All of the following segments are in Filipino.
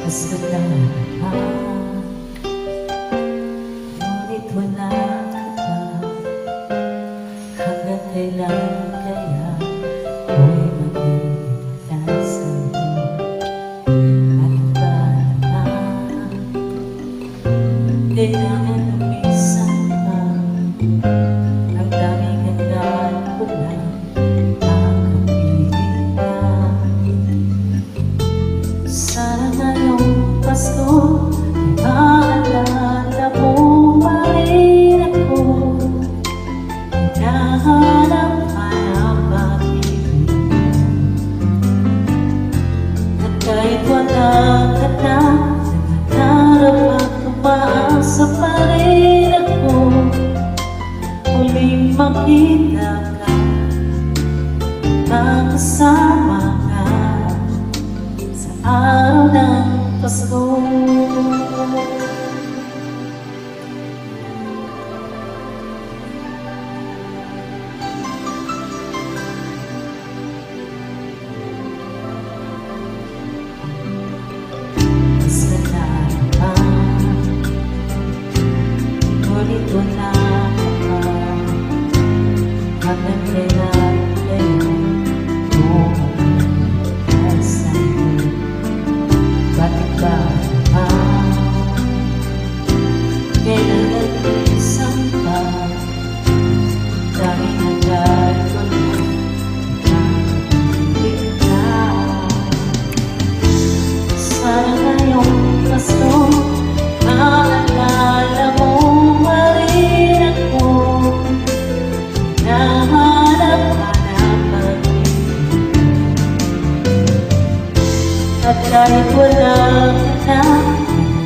Basta lahat, ngunit wala ka pa. Hanggang kailan kaya ako'y maghihintay sa'yo? Bakit ba naman kailangan lumisan pa? Ang daming hanggan ko lang nakapiling ka. Sana ngayong Pasko ay maalala mo pa rin ako. Hinahanap-hanap pag-ibig at kahit wala ka na, nangarap at umaasa pa rin ako. Muling makita ka, makasama ka sa araw ng Pasko. Basta lahat, ngunit wala ka pa. Hanggang kailan kaya bumabalik sa'yo? Bakit ba naman kailangan isang pa? Daming hanggan ko lang nakapiling ka. Sana ngayong Pasko maalala mo pa rin ako. Nahanap-hanap pag-ibig at kahit wala ka na,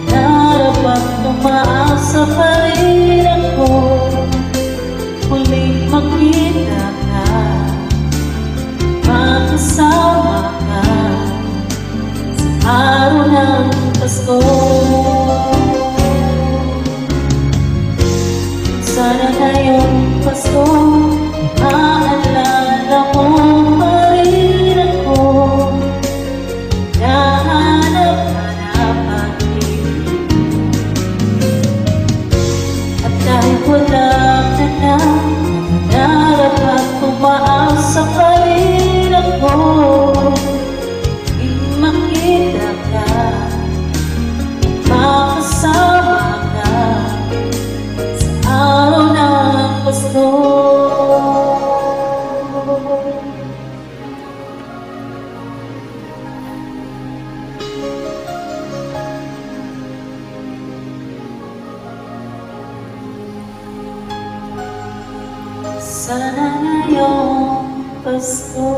nangarap at umaasa pa rin ako. Muling makita ka, makasama ka sa araw ng Pasko. Sana ngayong Pasko maalala mo pa rin ako. Nahanap-hanap pag-ibig at kahit wala ka na, nangarap at umaasa pa rin ako. Muling makita ka, makasama ka sa araw ng Pasko. Sana ngayong Pasko